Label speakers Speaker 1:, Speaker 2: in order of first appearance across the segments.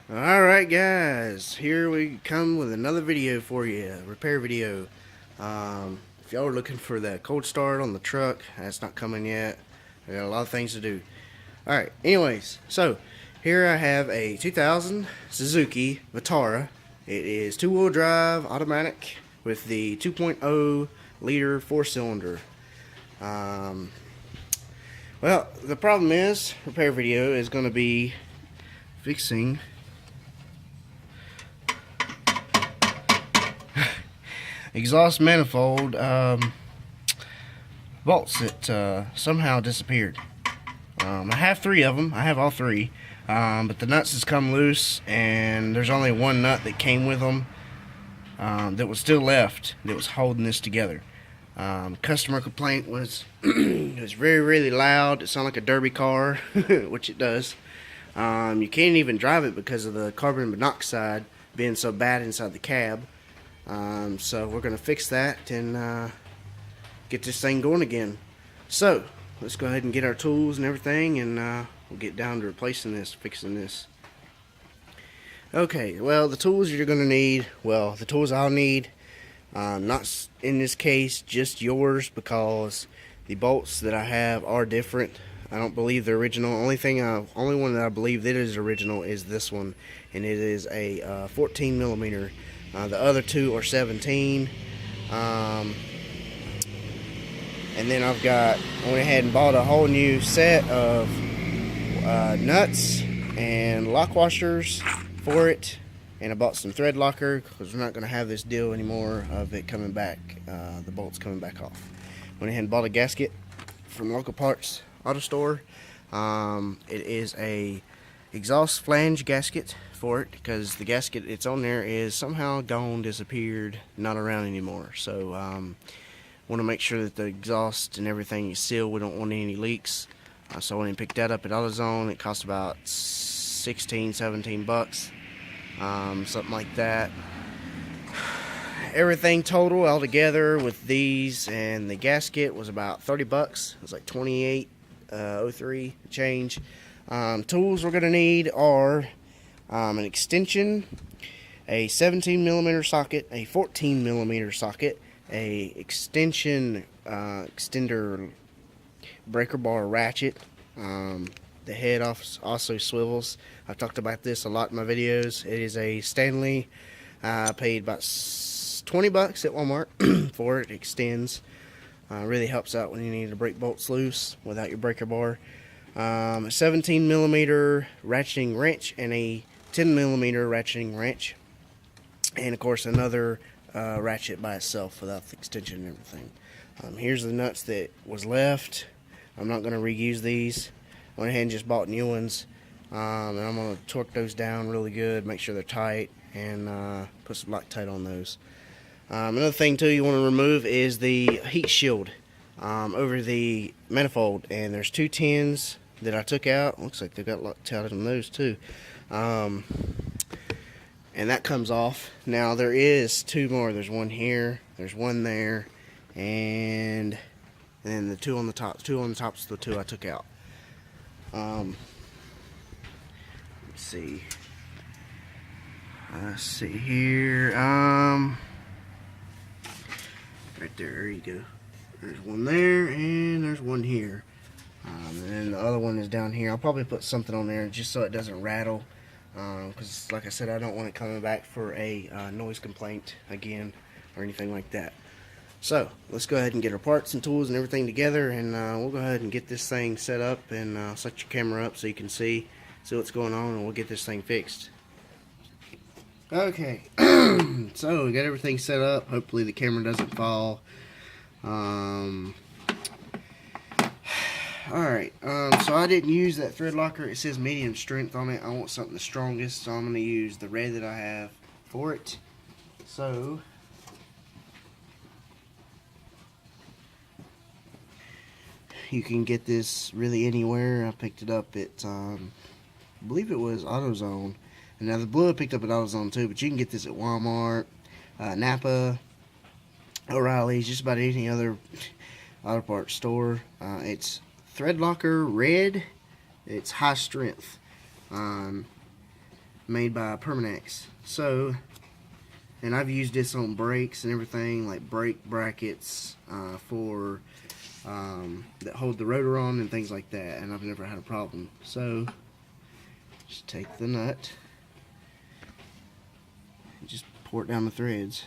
Speaker 1: Alright guys, here we come with another video for you, repair video. If y'all are looking for that cold start on the truck, that's not coming yet. I got a lot of things to do. Alright, anyways, so here I have a 2000 Suzuki Vitara. It is 2-wheel drive, automatic, with the 2.0 liter 4-cylinder. Well, the problem is, repair video is going to be fixing exhaust manifold bolts that somehow disappeared. I have 3 of them. I have all 3, but the nuts has come loose, and there's only one nut that came with them that was still left that was holding this together. Customer complaint was it was really loud. It sounded like a derby car, which it does. You can't even drive it because of the carbon monoxide being so bad inside the cab. So we're going to fix that and get this thing going again. So let's go ahead and get our tools and everything, and we'll get down to replacing this, fixing this. Okay, well, the tools you're going to need, well, the tools I'll need, not in this case just yours, because the bolts that I have are different. I don't believe they're original. Only one that I believe that is original is this one, and it is a 14 millimeter. The other 2 are 17. And then I went ahead and bought a whole new set of nuts and lock washers for it, and I bought some thread locker because we're not going to have this deal anymore of it coming back, the bolts coming back off. Went ahead and bought a gasket from local parts auto store. It is a exhaust flange gasket for it, because the gasket it's on there is somehow gone, disappeared, not around anymore. So want to make sure that the exhaust and everything is sealed. We don't want any leaks. So I went and picked that up at AutoZone. It cost about 16-17 bucks, something like that. Everything total altogether with these and the gasket was about 30 bucks. It was like 28.03 change. Tools we're going to need are an extension, a 17 millimeter socket, a 14 millimeter socket, a extension extender breaker bar ratchet. The head also swivels. I've talked about this a lot in my videos. It is a Stanley. I paid about 20 bucks at Walmart for it. It extends. Really helps out when you need to break bolts loose without your breaker bar. A 17 millimeter ratcheting wrench and a 10 millimeter ratcheting wrench, and of course another ratchet by itself without the extension and everything. Here's the nuts that was left. I'm not going to reuse these. I went ahead and just bought new ones, and I'm going to torque those down really good, make sure they're tight, and put some Loctite on those. Another thing too you want to remove is the heat shield over the manifold, and there's 2 tins that I took out. Looks like they've got Loctite on those too, and that comes off. Now there is 2 more. There's one here, there's one there, and then the 2 on the top. 2 on the top is the 2 I took out. Let's see. I see here. Right there you go. There's one there, and there's one here. And then the other one is down here. I'll probably put something on there just so it doesn't rattle, because like I said, I don't want it coming back for a noise complaint again or anything like that. So let's go ahead and get our parts and tools and everything together, and we'll go ahead and get this thing set up, and set your camera up so you can see what's going on, and we'll get this thing fixed. Okay, so we got everything set up. Hopefully the camera doesn't fall. Alright, so I didn't use that thread locker. It says medium strength on it. I want something the strongest, so I'm going to use the red that I have for it. So you can get this really anywhere. I picked it up at I believe it was AutoZone. And now the blue I picked up at AutoZone too, but you can get this at Walmart, Napa, O'Reilly's, just about any other auto parts store. It's thread locker red. It's high strength. made by Permanex. So, and I've used this on brakes and everything, like brake brackets for that hold the rotor on and things like that, and I've never had a problem. So just take the nut and just pour it down the threads,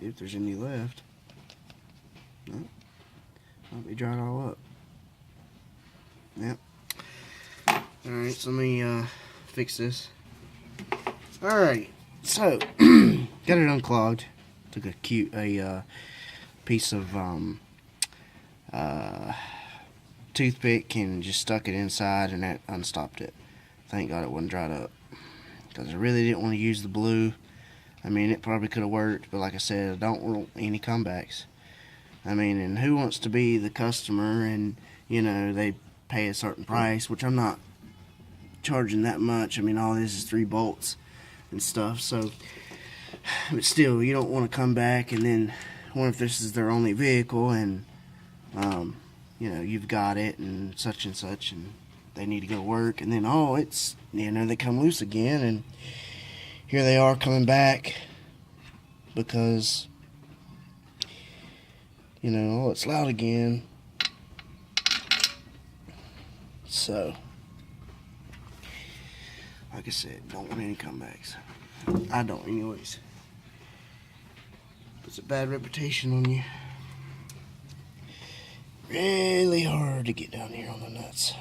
Speaker 1: if there's any left. No, I'll be dried all up. Yep. Alright, so let me fix this. Alright, so got it unclogged. Took a piece of toothpick and just stuck it inside, and that unstopped it. Thank God it wasn't dried up, because I really didn't want to use the blue. I mean, it probably could have worked, but like I said, I don't want any comebacks. I mean, and who wants to be the customer and, you know, they pay a certain price, which I'm not charging that much. I mean, all this is 3 bolts and stuff, so, but still, you don't want to come back and then, what if this is their only vehicle and, you know, you've got it and such, and they need to go to work, and then, oh, it's, you know, they come loose again, and here they are coming back because, you know, oh, it's loud again. So, like I said, don't want any comebacks. I don't anyways. Puts a bad reputation on you. Really hard to get down here on the nuts.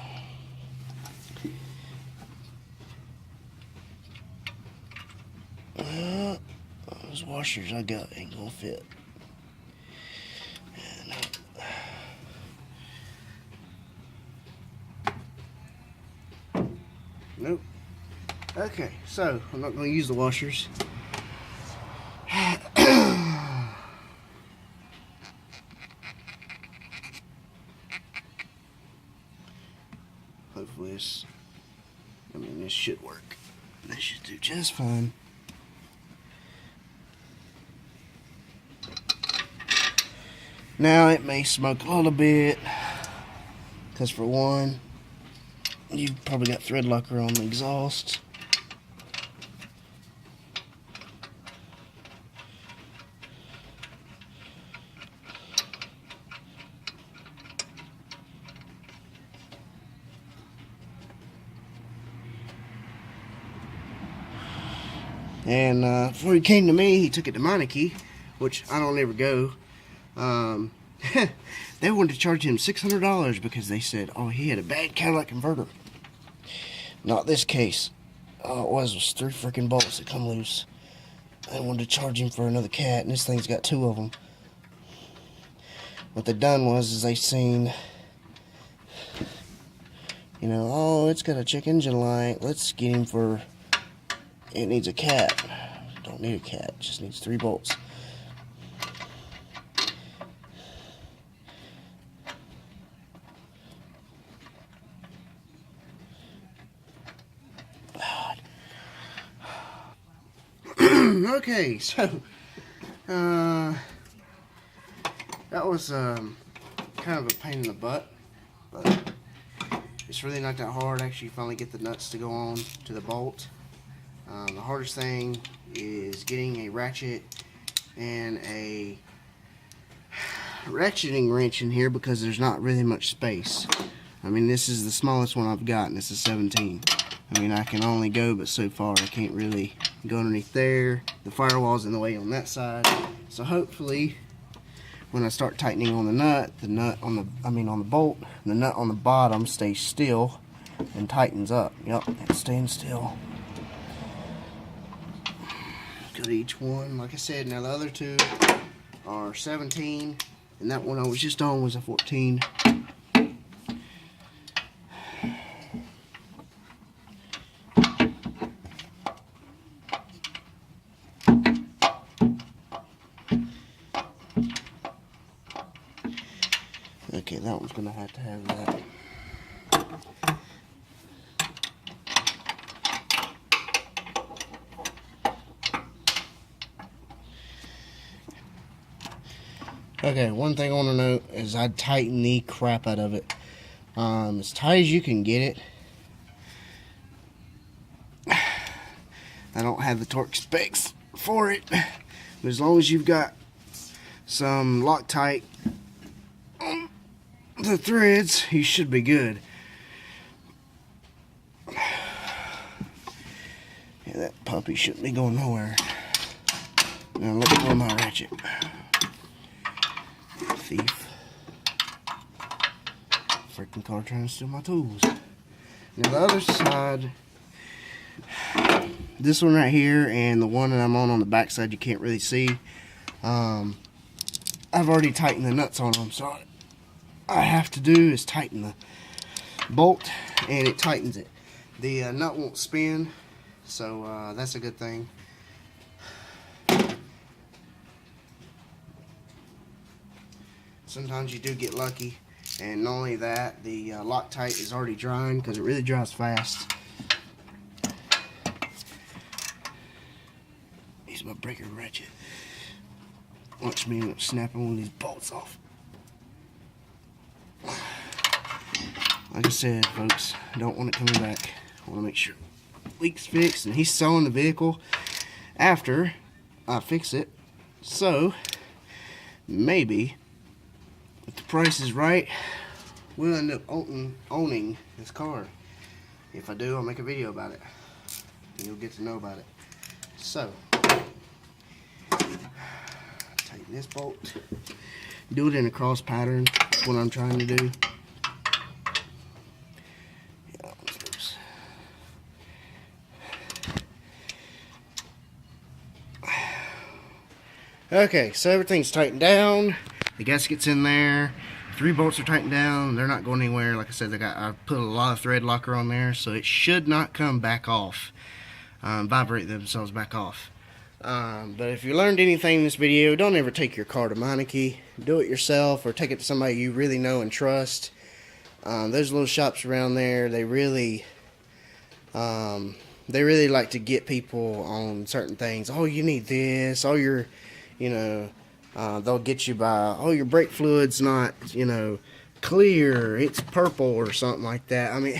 Speaker 1: Those washers I got ain't gonna fit. Nope. Okay, so I'm not going to use the washers. Hopefully this should work. This should do just fine. Now it may smoke a little bit, because for one, you've probably got thread locker on the exhaust. And before he came to me, he took it to Meineke, which I don't ever go. They wanted to charge him $600 because they said, oh, he had a bad Cadillac converter. Not this case. All it was 3 freaking bolts that come loose. They wanted to charge him for another cat, and this thing's got 2 of them. What they done was they seen, you know, oh, it's got a check engine light. Let's get him for, it needs a cat. Don't need a cat, it just needs 3 bolts. Okay, so that was kind of a pain in the butt, but it's really not that hard. Actually, finally get the nuts to go on to the bolt. The hardest thing is getting a ratchet and a ratcheting wrench in here, because there's not really much space. I mean, this is the smallest one I've got, and this is 17. I mean, I can only go but so far. I can't really go underneath there. The firewall's in the way on that side. So hopefully, when I start tightening on the nut on the bolt, the nut on the bottom stays still and tightens up. Yep, it's staying still. Go to each one. Like I said, now the other 2 are 17, and that one I was just on was a 14. Okay, that one's going to have that. Okay, one thing I want to note is I'd tighten the crap out of it. As tight as you can get it. I don't have the torque specs for it, but as long as you've got some Loctite on the threads, you should be good. Yeah, that puppy shouldn't be going nowhere. Now let go of my ratchet. Thief. Freaking car trying to steal my tools. Now the other side, this one right here and the one that I'm on the back side, you can't really see. I've already tightened the nuts on them, so all I have to do is tighten the bolt and it tightens it. The nut won't spin, so that's a good thing. Sometimes you do get lucky, and not only that, the Loctite is already drying because it really dries fast. Here's my breaker ratchet. Watch me end up snapping one of these bolts off. Like I said, folks, I don't want it coming back. I want to make sure leak's fixed, and he's selling the vehicle after I fix it. So maybe if the price is right, we'll end up owning this car. If I do, I'll make a video about it, and you'll get to know about it. So tighten this bolt. Do it in a cross pattern. That's what I'm trying to do. Okay, so everything's tightened down. The gasket's in there. 3 bolts are tightened down. They're not going anywhere. Like I said, I put a lot of thread locker on there, so it should not come back off. Vibrate themselves back off. But if you learned anything in this video, don't ever take your car to Meineke. Do it yourself, or take it to somebody you really know and trust. Those little shops around there, they really like to get people on certain things. Oh, you need this. Oh, you're, you know, they'll get you by, oh, your brake fluid's not, you know, clear, it's purple or something like that. I mean,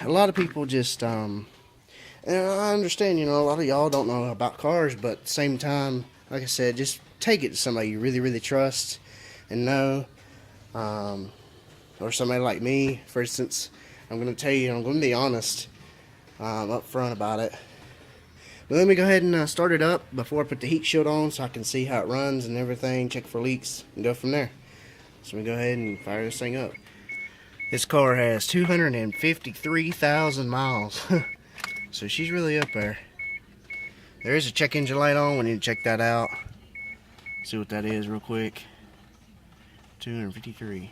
Speaker 1: a lot of people just, and I understand, you know, a lot of y'all don't know about cars, but at the same time, like I said, just take it to somebody you really, really trust and know, or somebody like me, for instance. I'm going to tell you, I'm going to be honest, up front about it. But let me go ahead and start it up before I put the heat shield on, so I can see how it runs and everything, check for leaks, and go from there. So we go ahead and fire this thing up. This car has 253,000 miles. So she's really up there. There is a check engine light on. We need to check that out. See what that is real quick. 253.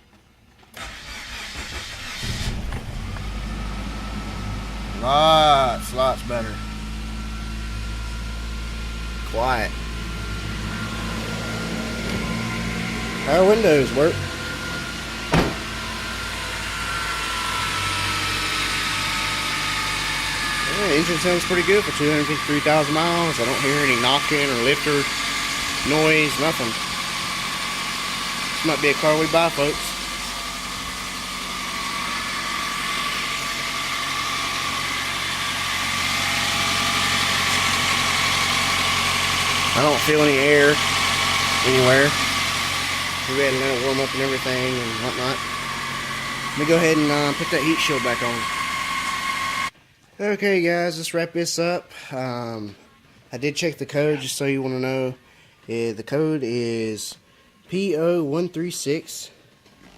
Speaker 1: Lots better. Quiet. Our windows work. Yeah, the engine sounds pretty good for 253,000 miles. I don't hear any knocking or lifter noise, nothing. This might be a car we buy, folks. I don't feel any air anywhere. We had to let it warm up and everything and whatnot. Let me go ahead and put that heat shield back on. Okay, guys, let's wrap this up. I did check the code just so you want to know. The code is P0136.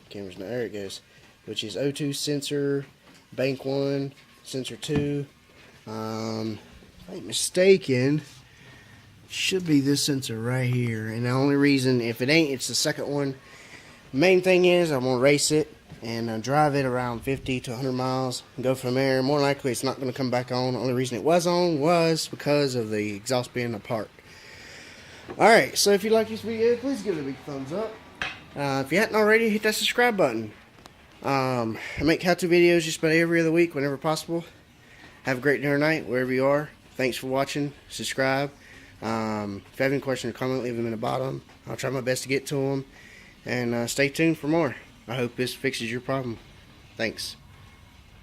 Speaker 1: Camera's not, there it goes. Which is O2 sensor, bank 1, sensor 2. If I ain't mistaken, should be this sensor right here, and the only reason, if it ain't, it's the second one. Main thing is I'm gonna race it and drive it around 50 to 100 miles and go from there. More likely it's not going to come back on. The only reason it was on was because of the exhaust being apart. Alright, so if you like this video, please give it a big thumbs up. If you hadn't already, hit that subscribe button. I make how-to videos just about every other week whenever possible. Have a great day or night wherever you are. Thanks for watching. Subscribe. If you have any questions or comments, leave them in the bottom. I'll try my best to get to them. And stay tuned for more. I hope this fixes your problem. Thanks.